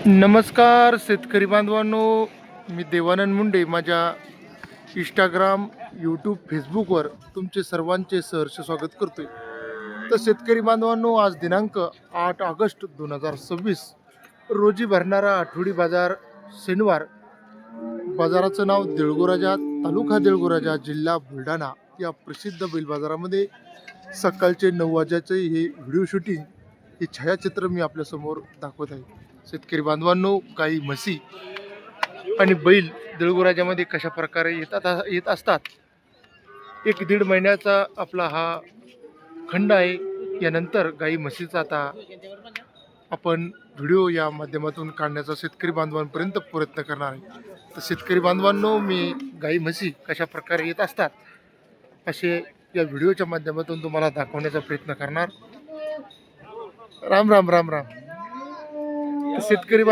नमस्कार शेतकरी बांधवांनो, मी देवानंद मुंडे माझ्या इंस्टाग्राम, यूट्यूब, फेसबुकवर तुमचे सर्वांचे सहर्ष स्वागत करतोय. तर शेतकरी बांधवांनो, आज दिनांक 8 ऑगस्ट 2026 रोजी भरणारा आठवडी बाजार शनिवार. बाजाराचं नाव देऊळगावराजा, तालुका देऊळगावराजा, जिल्हा बुलढाणा या प्रसिद्ध बैल बाजारामध्ये सकाळचे 9 वाजेचे हे व्हिडिओ शूटिंग, हे छायाचित्र मी आपल्यासमोर दाखवत आहे. शेतकरी बांधवांनो, गाई, म्हशी आणि बैल देऊळगावराजामध्ये कशा प्रकारे येत असतात. 1-1.5 महिन्याचा आपला हा खंड आहे. यानंतर गाई म्हशीचा आता आपण व्हिडिओ या माध्यमातून काढण्याचा शेतकरी बांधवांपर्यंत प्रयत्न करणार आहे. तर शेतकरी बांधवांनो, मी गाई म्हशी कशा प्रकारे येत असतात असे या व्हिडिओच्या माध्यमातून तुम्हाला दाखवण्याचा प्रयत्न करणार. राम राम राम राम. शेतकरी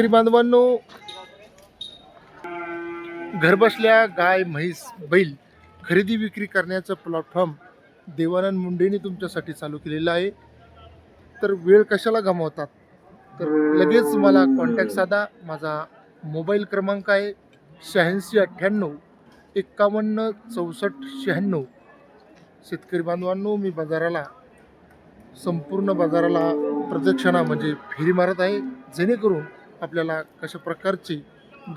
बांधवांनो, घरबसल्या गाय, म्हैस, बैल खरेदी विक्री करण्याचं प्लॅटफॉर्म देवानंद मुंडेंनी तुमच्यासाठी चालू केलेलं आहे. तर वेळ कशाला गमावतात, तर लगेच मला कॉन्टॅक्ट साधा. माझा मोबाईल क्रमांक आहे 8698 51 64 96. शेतकरी बांधवांनो, मी संपूर्ण बाजाराला प्रदक्षिणा म्हणजे फेरी मारत आहे, जेणेकरून आपल्याला कशा प्रकारची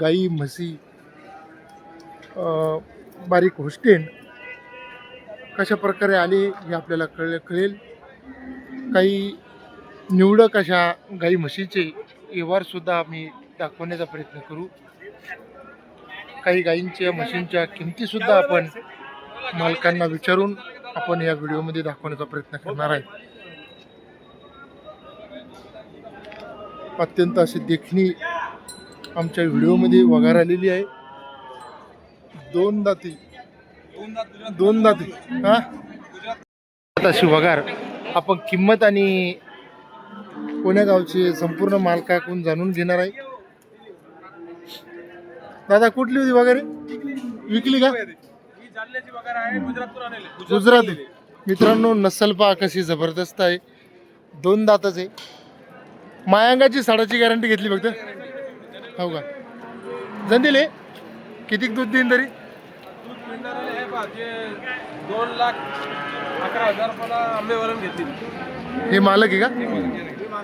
गाई, म्हशी, बारीक होस्टेन कशा प्रकारे आले हे आपल्याला कळेल. काही निवडक अशा गाई म्हशीचे व्यवहारसुद्धा आम्ही दाखवण्याचा प्रयत्न करू. काही गायींच्या, म्हशींच्या किमतीसुद्धा आपण मालकांना विचारून आपण या व्हिडिओमध्ये दाखवण्याचा प्रयत्न करणार आहे. अत्यंत अशी देखणी आमच्या व्हिडिओमध्ये वगार आलेली आहे. दोन दाती हा अशी वगार. आपण किंमत आणि कोण्या गावची संपूर्ण मालकाकडून जाणून घेणार आहे. दादा, कुठली होती वगैरे विकली का? गुजराती. मित्रांनो, नसल पहा कशी जबरदस्त आहे. 2 दाताचे. मायांगाची साडाची गॅरंटी घेतली फक्त, हो का? जण दिले किती दूध देईन तरी? 2,11,000 आंबेवरून घेतली. हे मालक आहे का?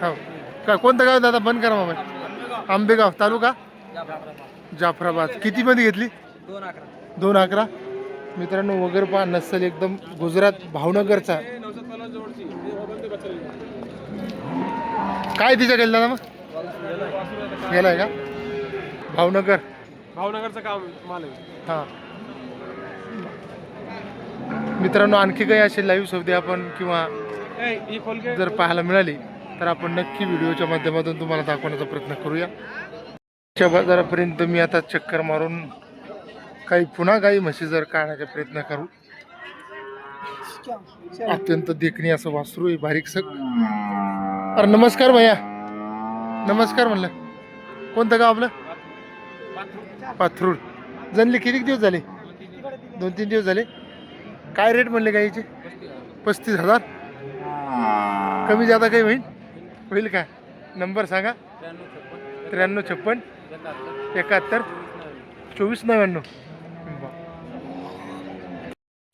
हो का? कोणतं गाव दादा? बंद करा मोबाईल. आंबेगाव, तालुका जाफराबाद. किती मध्ये घेतली? 2,11. मित्रांनो, वगैरे पहा, नसल एकदम गुजरात, भावनगरचा. काय तिच्या गेला दादा? मग गेलाय का? भावनगरचं काम माल आहे. हां मित्रांनो, आणखी काही असे लाईव्ह सौदे आपण किंवा जर पाहायला मिळाली तर आपण नक्की व्हिडिओच्या माध्यमातून तुम्हाला दाखवण्याचा प्रयत्न करूया. च्या बाजारापर्यंत मी आता चक्कर मारून काही पुन्हा गाई म्हशी जर काढण्याचा प्रयत्न करू. अत्यंत देखणी असं वासरू आहे, बारीक सक. अरे नमस्कार भैया, नमस्कार म्हणलं. कोणतं गाव आपलं? पाथरूड. जनली किती दिवस झाले? 2-3 दिवस झाले. काय रेट म्हणले गाईचे? 35,000. कमी जादा काही होईल का? नंबर सांगा. 9356 71 2499.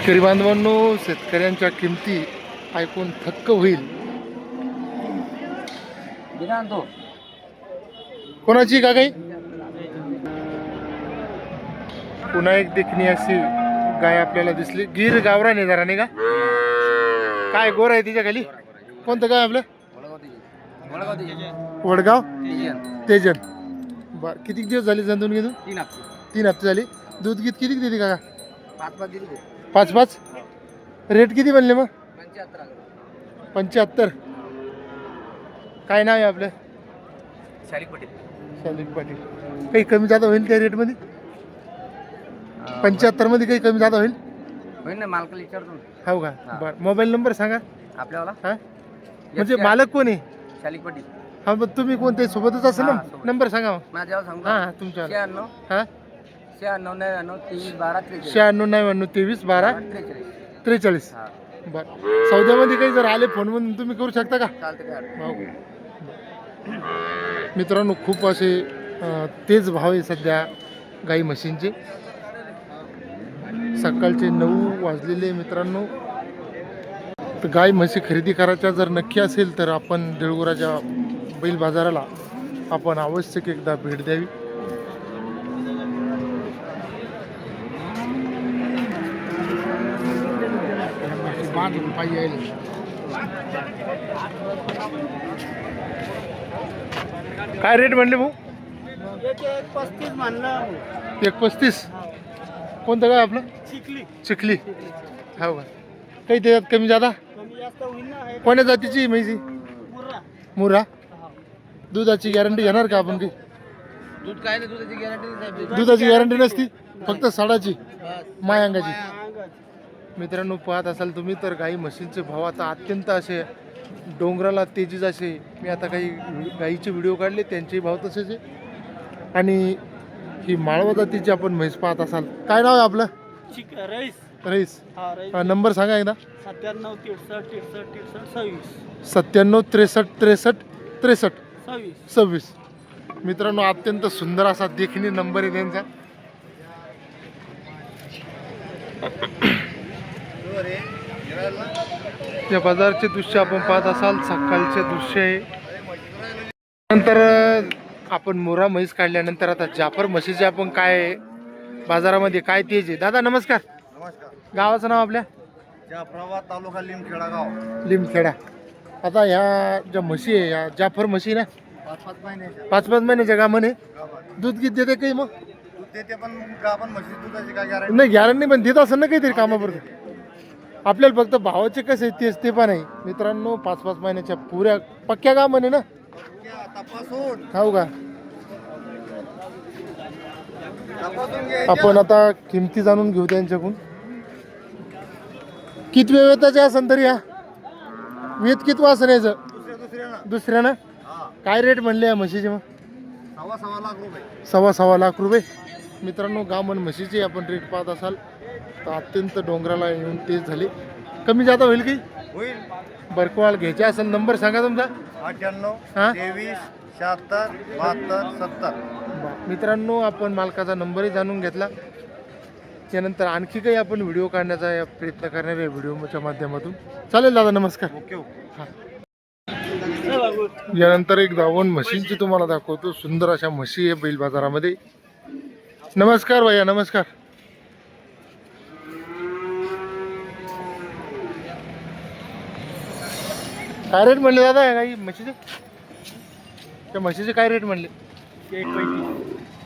शेतकरी बांधवांनो, शेतकऱ्यांच्या किमती ऐकून थक्क होईल. कोणाची का काही? पुन्हा एक देखणी अशी गाय आपल्याला दिसली. गिर गावरान आहे जरा, नाही का? काय गोर आहे तिच्या खाली? कोणतं गाय आपलं? वडगाव तेजन. बर, किती दिवस झाले जंतून घेऊन? 3 हप्ते झाले. दूध किती देते का? 5-5. रेट किती बनले मग? 75. काय नाव आहे आपलं? शालिक पाटील. काही कमी जादा होईल त्या रेटमध्ये? 75 मध्ये काही कमी जादा होईल ना? मालकाला विचारतो. हो का? बरं, मोबाईल नंबर सांगा आपल्याला. हां, म्हणजे मालक कोण आहे? शालिक पाटील. हा, मग तुम्ही कोणते सोबतच असेल ना? नंबर सांगा मग. माझ्यावर सांगू. हां, तुमच्या. 96 हां, 96 99 23 12 43. 96 99 23 12 43. 43. बरं सौद्यामध्ये काही जर आले फोन म्हणून तुम्ही करू शकता का? चालतं काय अडचण हो. मित्रांनो खूप असे तेज भाव आहे सध्या गाई म्हशींचे. सकाळचे 9 वाजलेले मित्रांनो. तर गाय म्हशी खरेदी करायच्या जर नक्की असेल तर आपण देळगुराच्या बैल बाजाराला आपण आवश्यक एकदा भेट द्यावी. काय रेट म्हणले भाऊ? 35 म्हणलं 1.35. कोणतं काय आपलं? चिखली. हो का? काही त्याच्यात कमी जादा? कमी जास्त होईल ना. कोण्या जातीची म्हैसी? मुरा. दुधाची गॅरंटी घेणार का आपण काही? दूध काय नाही, दुधाची गॅरंटी दुधाची गॅरंटी नसती, फक्त साडाची मायांगाची. मित्रांनो पाहत असाल तुम्ही तर गाई म्हशींचे भाव आता अत्यंत असे डोंगराला तेजीच असे. मी आता काही गाईचे व्हिडिओ काढले, त्यांचे भाव तसेच आहे. आणि ही माळवा जातीची आपण म्हैस पाहत असाल. काय नाव आहे आपलं? रईस. रईस. हा रईस. नंबर सांगा एकदा. 97 63 63 63 97 63 63 63 26 26. मित्रांनो अत्यंत सुंदर असा देखणी नंबर आहे त्यांचा. या बाजारचे दृश्य आपण पाहत असाल, सकाळचे दृश्य आहे. नंतर आपण मोरा म्हैस काढल्यानंतर आता जाफर म्हशीचे आपण काय बाजारामध्ये काय तेज आहे. दादा नमस्कार. नमस्कार. गावाचं नाव आपल्या? जाफराबाद तालुका लिमखेडा गाव. लिमखेडा. आता ह्या ज्या म्हशी आहे या जाफर म्हशी ना 5-5 महिन्याच्या 5-5 महिन्याच्या का म्हणे दूध किती देते काही मग? दूध देते पण गाभण म्हशी दुधाची काय गॅरंटी नाही गॅरंटी पण देत असेल ना काहीतरी कामापुरतं. आपल्याला फक्त भावाचे कसे तेच ते पण आहे. मित्रांनो 5-5 महिन्याच्या पुऱ्या पक्क्या का म्हणे ना? तपासून हो का? तपासून घे. आपण आता किमती जाणून घेऊ त्यांच्याकडून. किती वेताचे असेल तरी हा वेत किती वासन यायचं? दुसऱ्या दुसऱ्यानं हा काय रेट म्हणले या म्हशीचे मग? 1.25 लाख रुपये. 1.25 लाख रुपये. मित्रांनो गावमन म्हशीचे आपण रेट पाहत असाल तर अत्यंत डोंगराला येऊन तेज झाले. कमी जाता होईल की? होईल. बरकवाल घ्यायचे असेल नंबर सांगा तुमचा. 98 हा? 23 76 72 70. मित्रांनो आपण मालकाचा नंबरही जाणून घेतला. त्यानंतर आणखी काही आपण व्हिडिओ काढण्याचा प्रयत्न करणार आहे व्हिडिओच्या माध्यमातून. चालेल दादा नमस्कार. ओके हा. यानंतर एक दावण म्हशींची तुम्हाला दाखवतो. सुंदर अशा म्हशी आहे बैल बाजारामध्ये. नमस्कार भैया नमस्कार. काय रेट म्हणले दादा या काही म्हशीचे? त्या म्हशीचे काय रेट म्हणले?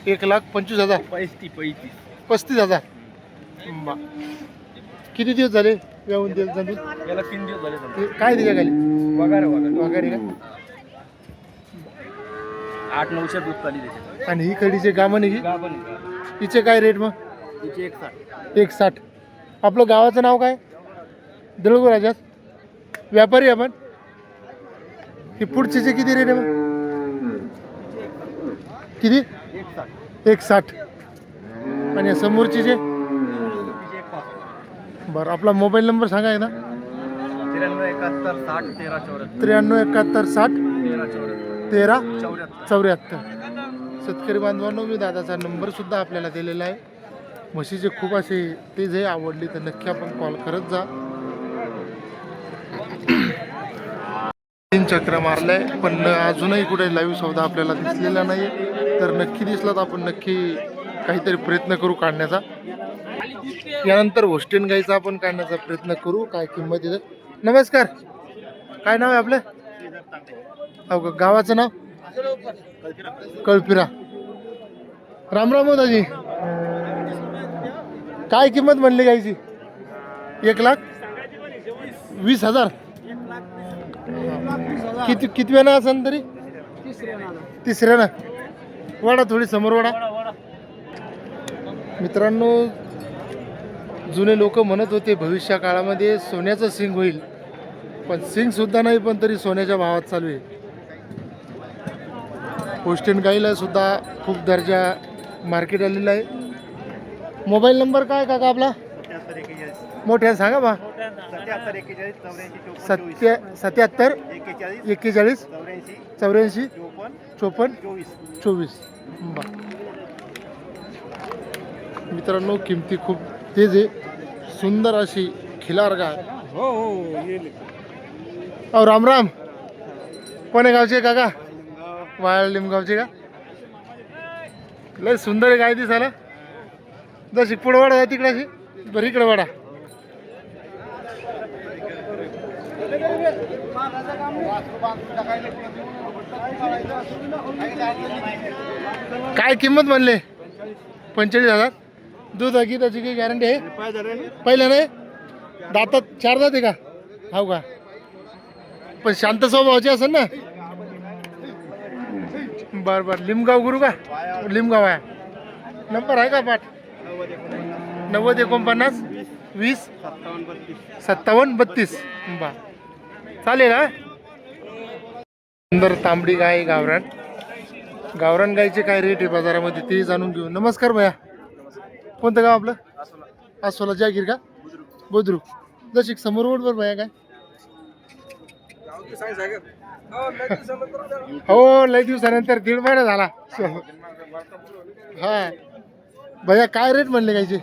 1,25,000 35,000. बा. किती दिवस झाले येऊन तेल दूध? याला 3 दिवस झाले. काय दिल्या खाली? वगैरे का? 8-9 दूध चाली त्याचे. आणि ही कडीचे गामन आहे की गाभण हिचे काय रेट मग? तिचे 160. 160. आपलं गावाचं नाव काय? देळगू राजात. व्यापारी आपण. ही पुढचीचे किती रेट आहे मग? किती? 160. आणि समोरचीचे? बरं आपला मोबाईल नंबर सांगा एकदा. 93 71 60 13 74. 93 71 60 13 13 74. 74. शेतकरी बांधवांनो मी दादाचा नंबर सुद्धा आपल्याला दिलेला आहे. म्हशीचे खूप असे तेज आहे. आवडली तर नक्की आपण कॉल करत जा. 3 चक्र मारलाय पण अजूनही कुठे लाईव्ह सौदा आपल्याला दिसलेला नाही. तर नक्की दिसला तर आपण नक्की काहीतरी प्रयत्न करू काढण्याचा. यानंतर होस्टेन गाईचा आपण काढण्याचा प्रयत्न करू. काय किंमत आहे? नमस्कार. काय नाव आहे आपलं? हो का? गावाचं नाव? कळपिरा. राम राम दाजी. काय किंमत म्हणली गायची? 1,20,000. किती वेळा असेल तरी? तिसऱ्यानं. वाडा थोडी समोर वाडा. मित्रांनो जुने लोक म्हणत होते भविष्य काळामध्ये सोन्याचं सिंग होईल, पण सिंग सुद्धा नाही पण तरी सोन्याच्या भावात चालू आहे. होस्टेन गाईला सुद्धा खूप दर्जा मार्केट आलेला आहे. मोबाईल नंबर काय काका आपला? मोठ्या सांगा बा. 77 41 84 77 41 41 84 84 54 54 24. बरं मित्रांनो, किमती खूप तेज आहे. सुंदर अशी खिलार गाय. हो हो येईल. अहो राम राम. कोण्या गावचे काका? वाळ लिमगावचे का? लय सुंदर आहे गाय दिसायला. जशी पुढं वाडा आहे तिकडे अशी. बरं इकडे वाडा. काय किंमत म्हणले? 45,000. दूध आहे त्याची काही गॅरंटी आहे? पहिल्या नाही दातात 4 दात आहे का? हो का? पण शांत स्वभावाची असेल ना. बरं बरं. लिमगाव गुरु का? लिमगाव आहे. नंबर आहे का पाठ? 90 49 20 57 32. बा चालेल हा. सुंदर तांबडी गाय गावरान. गावरान गायचे काय रेट आहे बाजारामध्ये ते जाणून घेऊ. नमस्कार भैया. कोणतं गाव आपलं? आसोला जागीर का? बुद्रुक. जशी समोर रोड वर भैया काय? हो लय दिवसानंतर 1.5 महिना झाला. हा भैया काय रेट म्हणले गायचे?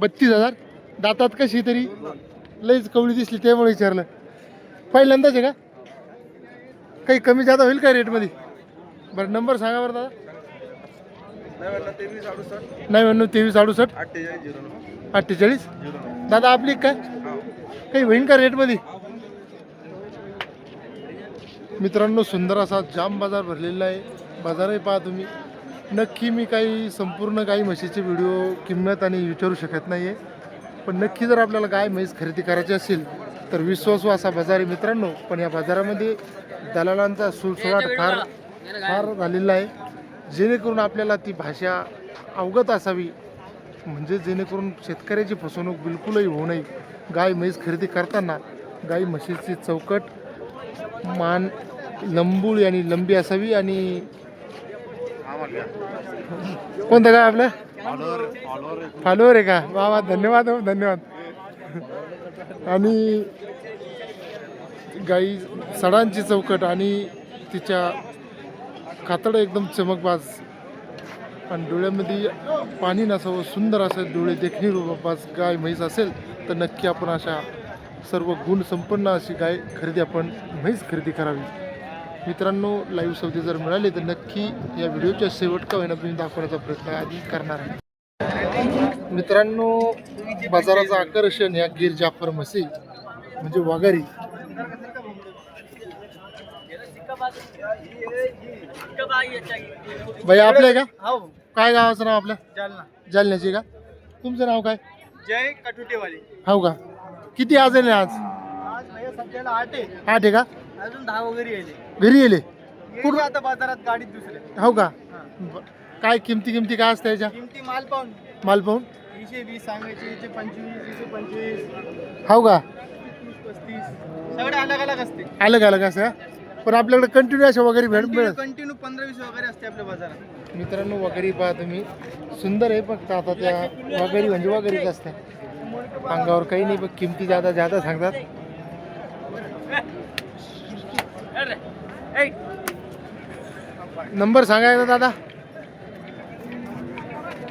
32,000. दातात कशी तरी लईच कवळी दिसली त्यामुळे विचारलं. पहिल्यांदाच आहे का? काही कमी जादा होईल का रेटमध्ये? बरं नंबर सांगा बरं दादा. 99 23 68 48. दादा आपली काय काही होईन का रेटमध्ये? मित्रांनो, सुंदर असा जाम बाजार भरलेला आहे. बाजारही पहा तुम्ही. नक्की मी काही संपूर्ण गाई म्हशीचे व्हिडिओ किंमत आणि विचारू शकत नाही आहे, पण नक्की जर आपल्याला गाय म्हैस खरेदी करायची असेल तर विश्वासू असा बाजार आहे मित्रांनो. पण या बाजारामध्ये दलालांचा सुळसुळाट फार झालेला आहे, जेणेकरून आपल्याला ती भाषा अवगत असावी, म्हणजे जेणेकरून शेतकऱ्याची फसवणूक बिलकुलही होऊ नये. गाय म्हैस खरेदी करताना गाई म्हशीची चौकट मान लंबूळ आणि लंबी असावी. आणि कोणतं गाय आपलं? फॉलोअर आहे का? वा वा, धन्यवाद हो धन्यवाद. आणि गाई सडांची चौकट आणि तिच्या कातड एकदम चमकबाज आणि डोळ्यामध्ये पाणी नसावं, सुंदर असं डोळे देखणी रूपास गाय म्हैस असेल तर नक्की आपण अशा सर्व गुण संपन्न अशी गाय खरेदी आपण म्हैस खरेदी करावी. मित्रांनो, लाईव्ह सौदे जर मिळाले तर नक्की या व्हिडिओच्या शेवट का होईना तुम्ही दाखवण्याचा प्रयत्न आधी करणार आहे. मित्रांनो, बाजाराचं आकर्षण या गिर जाफर म्हशी म्हणजे वाघारी. भैया आपले का? काय गावाचं नाव आपलं? जालना. जालन्याचे का? तुमचं नाव काय? जय कटुटेवाली. हो का? किती आज आहे आज? आज भैया सध्याला 8 आहे. 8 आहे का? अजून 10 वगैरे येईल. घरी येले कुठं आता बाजारात गाडीत दुसरे. हो का? काय किमती काय असतं याच्या? किमती माल पाहून माल पाहून 20 सांगायचे, 25 25 हो का? 35 सगळे अलग अलग असते. अलग अलग असं पण आपल्याकडे कंटिन्यू अशा वगैरे भेट मिळत. कंटिन्यू 15-20 वगैरे असते आपल्या बाजारात. मित्रांनो, वगैरे पहा तुम्ही. सुंदर आहे फक्त आता त्या वगैरे म्हणजे वगैरेच असते. अंगावर काही नाही, पण किमती जादा सांगतात. नंबर सांगा एकदा दादा.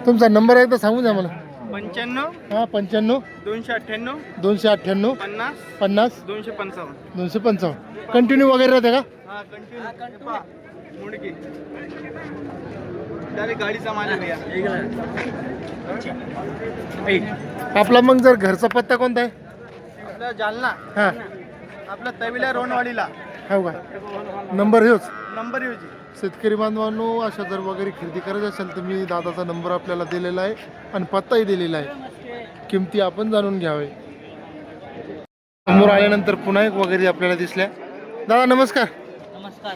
तुमचा नंबर एकदा सांगून द्या मला. 95 हां 95 298 298 50 50 255. 255. कंटिन्यू वगैरे राहते का? हा कंटिन्यू मुडकी डायरेक्ट गाडीचा माल आहे भैया. आपला मग जर घरचा पत्ता कोणता आहे? आपला जालना. हां आपला तविला रोणवाडीला. हो का? नंबर हेच. नंबर येऊची. शेतकरी बांधवांनो, अशा जर वगैरे खरेदी करायची असेल तर मी दादाचा नंबर आपल्याला दिलेला आहे आणि पत्ताही दिलेला आहे. किमती आपण जाणून घ्यावे. समोर आल्यानंतर पुन्हा एक वगैरे आपल्याला दिसल्या. दादा नमस्कार. नमस्कार.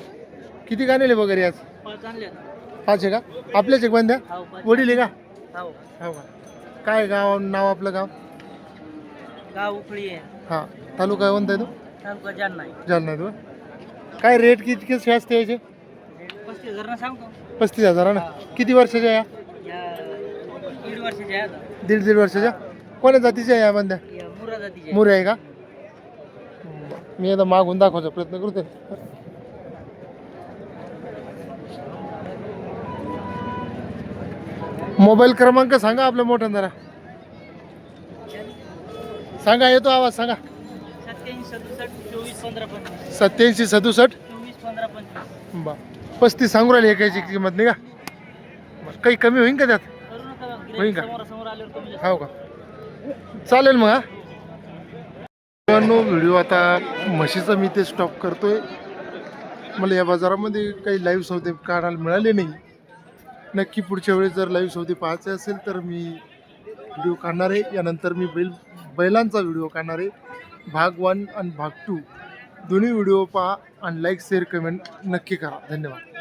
किती गाणेले वगैरे आज? 5 आहे का? आपल्याच एक बांध्या वडील आहे का? हो का? काय गाव नाव आपलं गाव? गाव उखळी आहे. हां तालुका कोणता आहे तो? तालुका जालना. जालना आहे तो. काय रेट किती असते याचे? 35,000 सांगतो. 35,000 ना. किती वर्षाच्या या? 1.5 वर्षाच्या आहेत. दीड वर्षाच्या. कोण्या जातीच्या या बांध्या? मुराद जातीचे मोरे आहे का? मी आता मागून दाखवायचा प्रयत्न करते. मोबाईल क्रमांक सांगा आपल्या मोठ्या जरा सांगा, येतो आवाज सांगा. 87 67 24 15 25 87 67 24 15 25 बा 35 सांगू राहिले एकाची किंमत नाही का? बरं, काही कमी होईल का त्यात? करू नका होईल का? समोर समोर आल्यावर कमी जास्त. हो का? चालेल मग. हा मित्रांनो, व्हिडिओ आता म्हशीचा मी ते स्टॉप करतोय. मला या बाजारामध्ये काही लाईव्ह सौदे काढायला मिळाले नाही. नक्की पुढच्या वेळेस जर लाईव्ह सौदे पाहायचे असेल तर मी व्हिडिओ काढणार आहे. यानंतर मी बैलांचा व्हिडिओ काढणार आहे. भाग 1 आणि भाग 2 दोन्ही व्हिडिओ पहा आणि लाईक शेअर कमेंट नक्की करा. धन्यवाद.